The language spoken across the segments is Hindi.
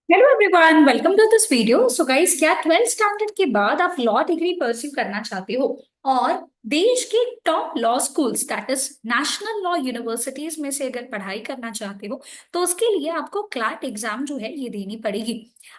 Hello everyone, welcome to this video. So guys, क्या 12th स्टैंडर्ड के बाद आप लॉ डिग्री परस्यू करना चाहते हो और देश के top law schools that is national law universities में से अगर पढ़ाई करना चाहते हो तो उसके लिए आपको क्लैट एग्जाम जो है ये देनी पड़ेगी।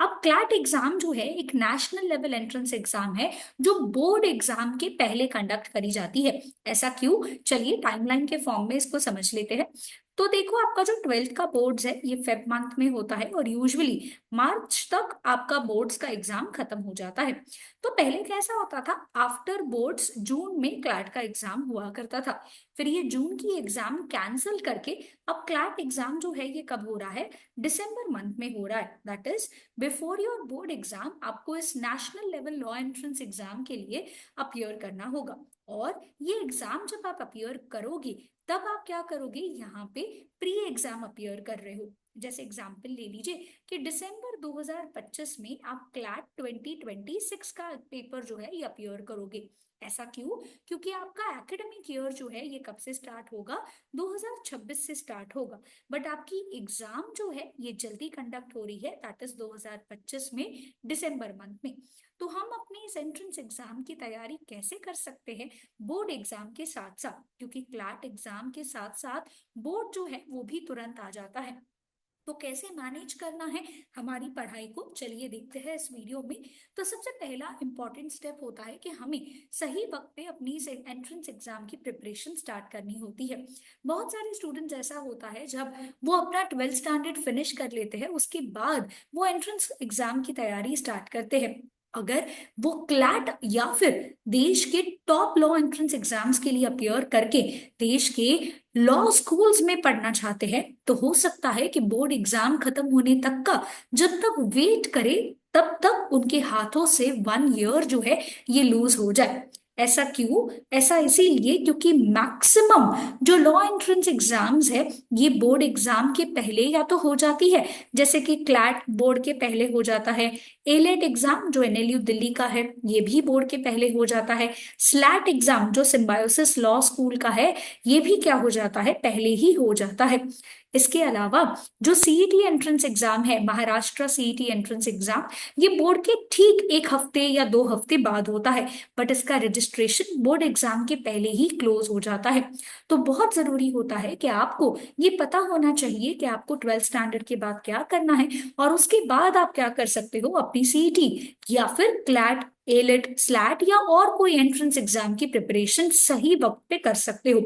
अब क्लैट एग्जाम जो है एक नेशनल लेवल एंट्रेंस एग्जाम है जो बोर्ड एग्जाम के पहले कंडक्ट करी जाती है। ऐसा क्यों? चलिए टाइमलाइन के फॉर्म में इसको समझ लेते हैं। तो देखो, आपका जो 12th का बोर्ड्स है ये फेब मंथ में होता है और यूजुअली मार्च तक आपका बोर्ड्स का एग्जाम खत्म हो जाता है। तो पहले कैसा होता था, आफ्टर बोर्ड्स जून में क्लैट का एग्जाम हुआ करता था। फिर ये जून की एग्जाम कैंसिल करके अब क्लैट एग्जाम जो है ये कब हो रहा है? दिसंबर मंथ में हो रहा है। That is before your board exam आपको इस national level law entrance exam के लिए अपियर करना होगा। और ये एग्जाम जब आप अपियर करोगे तब आप क्या करोगे, यहाँ पे प्री एग्जाम अपियर कर रहे हो। जैसे एग्जाम्पल ले लीजिए कि दिसंबर 2025 में आप क्लैट 2026 का पेपर जो है ये अपियर करोगे। ऐसा क्यों? क्योंकि आपका एकेडमिक ईयर जो है ये कब से स्टार्ट होगा? 2026 से स्टार्ट होगा। बट आपकी एग्जाम जो है ये जल्दी कंडक्ट हो रही है, दैट इज 2025 में दिसंबर मंथ में। तो हम अपनी इस एंट्रेंस एग्जाम की तैयारी कैसे कर सकते हैं बोर्ड एग्जाम के साथ साथ? क्योंकि क्लैट एग्जाम के साथ साथ बोर्ड जो है वो भी तुरंत आ जाता है। तो कैसे मैनेज करना है हमारी पढ़ाई को, चलिए देखते हैं इस वीडियो में। तो सबसे पहला इंपॉर्टेंट स्टेप होता है कि हमें सही वक्त पे अपनी एंट्रेंस एग्जाम की प्रिपरेशन स्टार्ट करनी होती है। बहुत सारे स्टूडेंट्स ऐसा होता है जब वो अपना 12th स्टैंडर्ड फिनिश कर लेते हैं उसके बाद वो एंट्रेंस एग्जाम की तैयारी स्टार्ट करते हैं। अगर वो क्लैट या फिर देश के टॉप लॉ एंट्रेंस एग्जाम्स के लिए अपियर करके देश के लॉ स्कूल्स में पढ़ना चाहते हैं तो हो सकता है कि बोर्ड एग्जाम खत्म होने तक का जब तक वेट करे तब तक उनके हाथों से 1 ईयर जो है ये लूज हो जाए। ऐसा क्यों? ऐसा इसीलिए क्योंकि मैक्सिमम जो लॉ एंट्रेंस एग्जाम्स है ये बोर्ड एग्जाम के पहले या तो हो जाती है, जैसे कि क्लैट बोर्ड के पहले हो जाता है। एलेट एग्जाम जो एनएलयू दिल्ली का है ये भी बोर्ड के पहले हो जाता है। स्लैट एग्जाम जो सिम्बायोसिस लॉ स्कूल का है ये भी क्या हो जाता है, पहले ही हो जाता है। इसके अलावा जो सीईटी एंट्रेंस एग्जाम है, महाराष्ट्र सीईटी एंट्रेंस एग्जाम, ये बोर्ड के ठीक 1 हफ्ते या 2 हफ्ते बाद होता है। बट इसका रजिस्ट्रेशन बोर्ड एग्जाम के पहले ही क्लोज हो जाता है। तो बहुत जरूरी होता है कि आपको ये पता होना चाहिए कि आपको 12th स्टैंडर्ड के बाद क्या करना है और उसके बाद आप क्या कर सकते हो, अपनी सीईटी या फिर क्लैट, एलिट, स्लैट या और कोई एंट्रेंस एग्जाम की प्रिपरेशन सही वक्त पे कर सकते हो।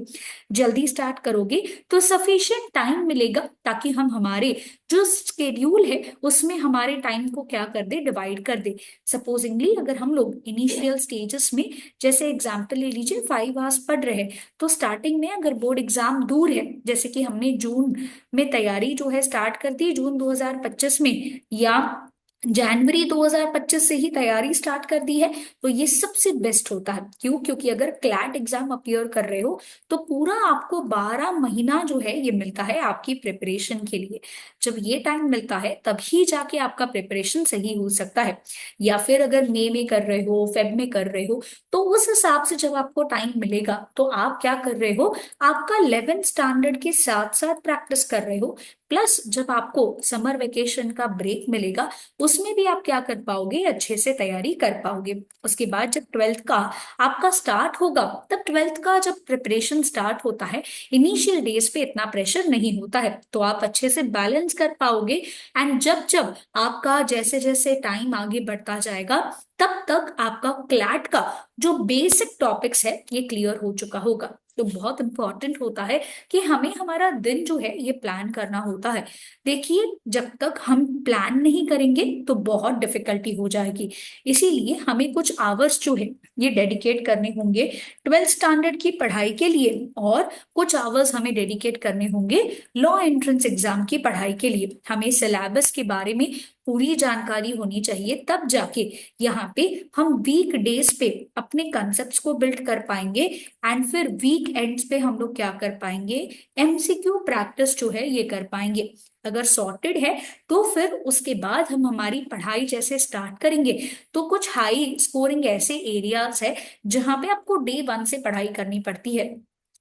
जल्दी स्टार्ट करोगे तो सफिशिएंट टाइम मिलेगा ताकि हम हमारे जो स्केड्यूल है उसमें हमारे टाइम को क्या कर दे, डिवाइड कर दे। सपोजिंगली अगर हम लोग इनिशियल स्टेजेस में, जैसे एग्जाम्पल ले लीजिए 5 आवर्स पढ़ रहे हैं, तो स्टार्टिंग में अगर बोर्ड एग्जाम दूर है, जैसे कि हमने जून में तैयारी जो है स्टार्ट कर दी, जून 2025 में, या जनवरी 2025 से ही तैयारी स्टार्ट कर दी है, तो ये सबसे बेस्ट होता है। क्यों? क्योंकि अगर क्लैट एग्जाम अपियर कर रहे हो तो पूरा आपको 12 महीना जो है ये मिलता है आपकी प्रिपरेशन के लिए। जब ये टाइम मिलता है तभी जाके आपका प्रिपरेशन सही हो सकता है। या फिर अगर मई में कर रहे हो, फेब में कर रहे हो, तो उस हिसाब से जब आपको टाइम मिलेगा तो आप क्या कर रहे हो, आपका 11th स्टैंडर्ड के साथ साथ प्रैक्टिस कर रहे हो। प्लस जब आपको समर वेकेशन का ब्रेक मिलेगा उसमें भी आप क्या कर पाओगे, अच्छे से तैयारी कर पाओगे। उसके बाद जब 12th का आपका स्टार्ट होगा तब 12th का जब प्रिपरेशन स्टार्ट होता है, इनिशियल डेज पे इतना प्रेशर नहीं होता है तो आप अच्छे से बैलेंस कर पाओगे। एंड जब जब आपका जैसे जैसे टाइम आगे बढ़ता जाएगा तब तक आपका क्लैट का जो बेसिक टॉपिक्स है ये क्लियर हो चुका होगा। तो बहुत इंपॉर्टेंट होता है कि हमें हमारा दिन जो है ये प्लान करना होता है। देखिए, जब तक हम प्लान नहीं करेंगे तो बहुत डिफिकल्टी हो जाएगी। इसीलिए हमें कुछ आवर्स जो है ये डेडिकेट करने होंगे 12th स्टैंडर्ड की पढ़ाई के लिए, और कुछ आवर्स हमें डेडिकेट करने होंगे लॉ एंट्रेंस एग्जाम की पढ़ाई के लिए। हमें सिलेबस के बारे में पूरी जानकारी होनी चाहिए, तब जाके यहाँ पे हम वीक डेज पे अपने कंसेप्ट को बिल्ड कर पाएंगे। एंड फिर वीक एंड्स पे हम लोग क्या कर पाएंगे, एमसीक्यू प्रैक्टिस जो है ये कर पाएंगे। अगर सॉर्टेड है तो फिर उसके बाद हम हमारी पढ़ाई जैसे स्टार्ट करेंगे तो कुछ हाई स्कोरिंग ऐसे एरियाज है जहां पे आपको डे 1 से पढ़ाई करनी पड़ती है।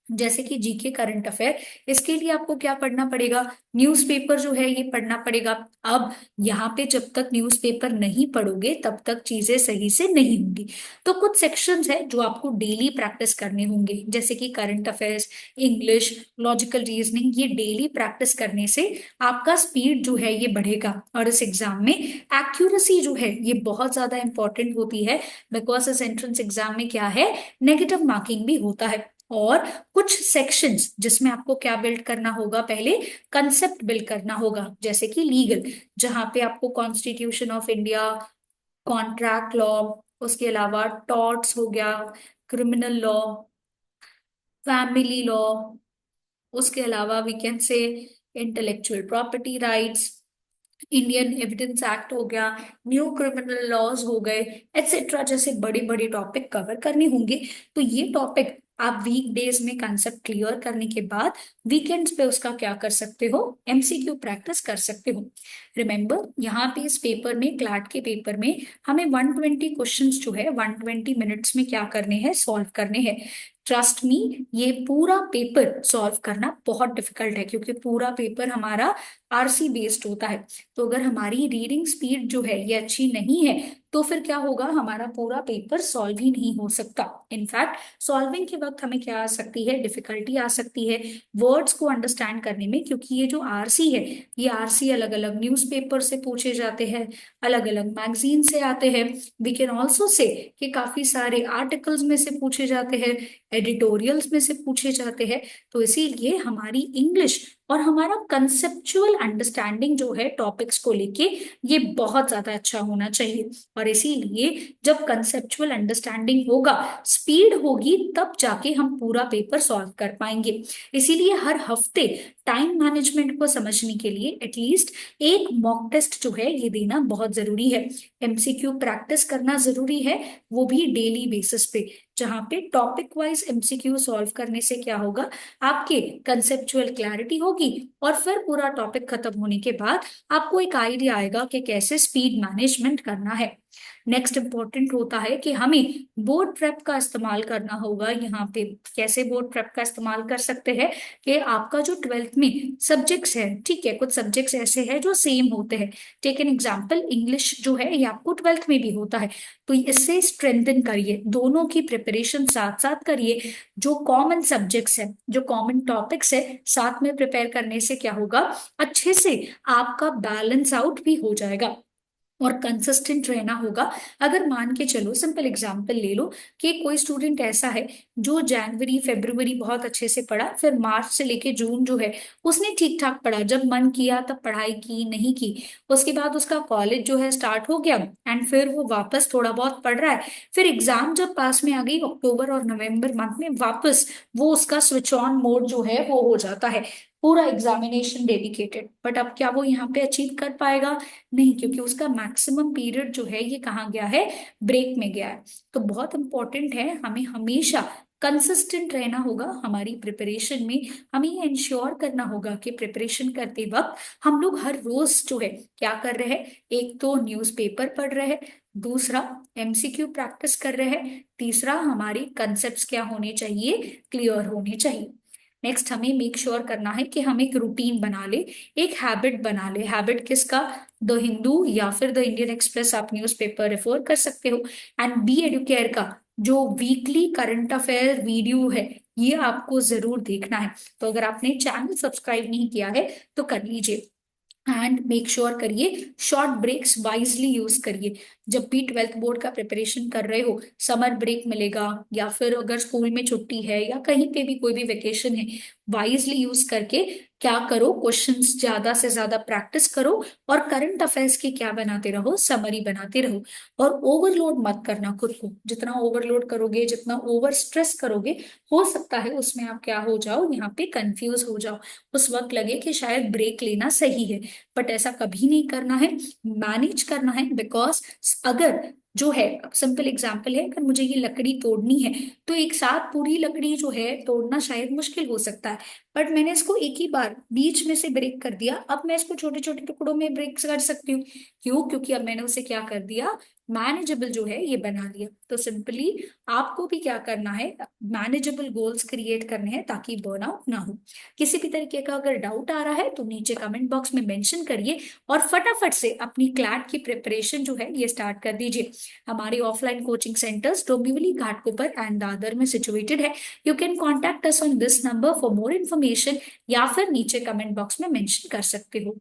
जैसे कि जीके करंट अफेयर, इसके लिए आपको क्या पढ़ना पड़ेगा, न्यूज़पेपर जो है ये पढ़ना पड़ेगा। अब यहाँ पे जब तक न्यूज़पेपर नहीं पढ़ोगे तब तक चीजें सही से नहीं होंगी। तो कुछ सेक्शंस है जो आपको डेली प्रैक्टिस करने होंगे, जैसे कि current affairs, English, logical reasoning, ये डेली प्रैक्टिस करने से आपका स्पीड जो है ये बढ़ेगा। और इस एग्जाम में एक्यूरेसी जो है ये बहुत ज्यादा इंपॉर्टेंट होती है, बिकॉज इस एंट्रेंस एग्जाम में क्या है, नेगेटिव मार्किंग भी होता है। और कुछ सेक्शंस जिसमें आपको क्या बिल्ड करना होगा, पहले कंसेप्ट बिल्ड करना होगा, जैसे कि लीगल, जहां पे आपको constitution of India, contract law, उसके अलावा टॉर्ट्स हो गया, क्रिमिनल लॉ, फैमिली लॉ, उसके अलावा we can say intellectual property rights, Indian evidence act हो गया, न्यू क्रिमिनल लॉज हो गए, एटसेट्रा, जैसे बड़े बड़े टॉपिक कवर करने होंगे। तो ये टॉपिक आप वीक डेज में कंसेप्ट क्लियर करने के बाद वीकेंड्स पे उसका क्या कर सकते हो, एमसीक्यू प्रैक्टिस कर सकते हो। रिमेंबर, यहाँ पे इस पेपर में, क्लैट के पेपर में, हमें 120 क्वेश्चंस जो है 120 मिनट्स में क्या करने हैं, सॉल्व करने हैं। ट्रस्ट मी, ये पूरा पेपर सॉल्व करना बहुत डिफिकल्ट है, क्योंकि पूरा पेपर हमारा आरसी बेस्ड होता है। तो अगर हमारी रीडिंग स्पीड जो है ये अच्छी नहीं है, तो फिर क्या होगा, हमारा पूरा पेपर सॉल्व ही नहीं हो सकता। इनफैक्ट सॉल्विंग के वक्त हमें क्या आ सकती है, डिफिकल्टी आ सकती है वर्ड्स को अंडरस्टैंड करने में, क्योंकि ये जो आरसी है, ये आरसी अलग अलग न्यूज़पेपर से पूछे जाते हैं, अलग अलग मैगजीन से आते हैं। वी कैन ऑल्सो से कि काफी सारे आर्टिकल्स में से पूछे जाते हैं, एडिटोरियल्स में से पूछे जाते हैं। तो इसीलिए हमारी इंग्लिश और हमारा कंसेप्चुअल अंडरस्टैंडिंग जो है टॉपिक्स को लेके, ये बहुत ज्यादा अच्छा होना चाहिए। और इसीलिए जब कंसेप्चुअल अंडरस्टैंडिंग होगा, स्पीड होगी, तब जाके हम पूरा पेपर सॉल्व कर पाएंगे। इसीलिए हर हफ्ते टाइम मैनेजमेंट को समझने के लिए एटलीस्ट एक मॉक टेस्ट जो है ये देना बहुत जरूरी है। एमसीक्यू प्रैक्टिस करना जरूरी है, वो भी डेली बेसिस पे, जहाँ पे टॉपिक वाइज एमसीक्यू सॉल्व करने से क्या होगा, आपके कंसेप्चुअल क्लैरिटी होगी, और फिर पूरा टॉपिक खत्म होने के बाद आपको एक आइडिया आएगा कि कैसे स्पीड मैनेजमेंट करना है। नेक्स्ट इंपॉर्टेंट होता है कि हमें बोर्ड प्रेप का इस्तेमाल करना होगा। यहाँ पे कैसे बोर्ड प्रेप का इस्तेमाल कर सकते हैं, कि आपका जो ट्वेल्थ में सब्जेक्ट्स है, ठीक है, कुछ सब्जेक्ट्स ऐसे हैं जो सेम होते हैं। टेक एन एग्जाम्पल, इंग्लिश जो है ये आपको ट्वेल्थ में भी होता है, तो इससे स्ट्रेंथन करिए, दोनों की प्रिपरेशन साथ साथ करिए। जो कॉमन सब्जेक्ट्स है, जो कॉमन टॉपिक्स है, साथ में प्रिपेयर करने से क्या होगा, अच्छे से आपका बैलेंस आउट भी हो जाएगा। और कंसिस्टेंट रहना होगा। अगर मान के चलो, सिंपल एग्जांपल ले लो, कि कोई स्टूडेंट ऐसा है जो जनवरी फरवरी बहुत अच्छे से पढ़ा, फिर मार्च से लेके जून जो है उसने ठीक ठाक पढ़ा, जब मन किया तब पढ़ाई की, नहीं की। उसके बाद उसका कॉलेज जो है स्टार्ट हो गया, एंड फिर वो वापस थोड़ा बहुत पढ़ रहा है। फिर एग्जाम जब पास में आ गई अक्टूबर और नवंबर मंथ में, वापस वो उसका स्विच ऑन मोड जो है वो हो जाता है, पूरा एग्जामिनेशन डेडिकेटेड। बट अब क्या वो यहाँ पे अचीव कर पाएगा, नहीं, क्योंकि उसका मैक्सिमम पीरियड जो है ये कहाँ गया है, ब्रेक में गया है। तो बहुत इंपॉर्टेंट है, हमें हमेशा कंसिस्टेंट रहना होगा हमारी प्रिपरेशन में। हमें ये इंश्योर करना होगा कि प्रिपरेशन करते वक्त हम लोग हर रोज जो है क्या कर रहे हैं, एक तो न्यूज़पेपर पढ़ रहे हैं, दूसरा एमसीक्यू प्रैक्टिस कर रहे हैं, तीसरा हमारी कंसेप्ट्स क्या होने चाहिए, क्लियर होने चाहिए। नेक्स्ट हमें मेक श्योर करना है कि हम एक रूटीन बना ले, एक हैबिट बना ले। हैबिट किसका, द हिंदू या फिर द इंडियन एक्सप्रेस आप न्यूज़पेपर रेफर कर सकते हो। एंड बी एडुकेयर का जो वीकली करंट अफेयर वीडियो है, ये आपको जरूर देखना है। तो अगर आपने चैनल सब्सक्राइब नहीं किया है तो कर लीजिए। एंड मेक श्योर करिए शॉर्ट ब्रेक्स वाइजली यूज करिए। जब भी ट्वेल्थ बोर्ड का प्रिपरेशन कर रहे हो, समर ब्रेक मिलेगा या फिर अगर स्कूल में छुट्टी है या कहीं पे भी कोई भी वेकेशन है, वाइजली यूज करके क्या करो, क्वेश्चंस ज्यादा से ज्यादा प्रैक्टिस करो, और करंट अफेयर्स की क्या बनाते रहो, समरी बनाते रहो। और ओवरलोड मत करना खुद को, जितना ओवरलोड करोगे, जितना ओवर स्ट्रेस करोगे, हो सकता है उसमें आप क्या हो जाओ, यहाँ पे कंफ्यूज हो जाओ, उस वक्त लगे कि शायद ब्रेक लेना सही है। बट ऐसा कभी नहीं करना है, मैनेज करना है। बिकॉज अगर जो है, सिंपल एग्जांपल है, अगर मुझे ये लकड़ी तोड़नी है, तो एक साथ पूरी लकड़ी जो है तोड़ना शायद मुश्किल हो सकता है। बट मैंने इसको एक ही बार बीच में से ब्रेक कर दिया, अब मैं इसको छोटे छोटे टुकड़ों में ब्रेक कर सकती हूँ। क्यों, क्योंकि अब मैंने उसे क्या कर दिया, मैनेजेबल जो है ये बना लिया। तो सिंपली आपको भी क्या करना है, मैनेजेबल गोल्स क्रिएट करने हैं ताकि बर्नआउट ना हो। किसी भी तरीके का अगर डाउट आ रहा है तो नीचे कमेंट बॉक्स में मेंशन करिए और फटाफट से अपनी क्लैट की प्रिपरेशन जो है ये स्टार्ट कर दीजिए। हमारी offline coaching centres Dombivli Ghatkopar and Dadar में सिचुएटेड है। You can contact us on this number for more information, या फिर नीचे कमेंट बॉक्स में मेंशन कर सकते हो।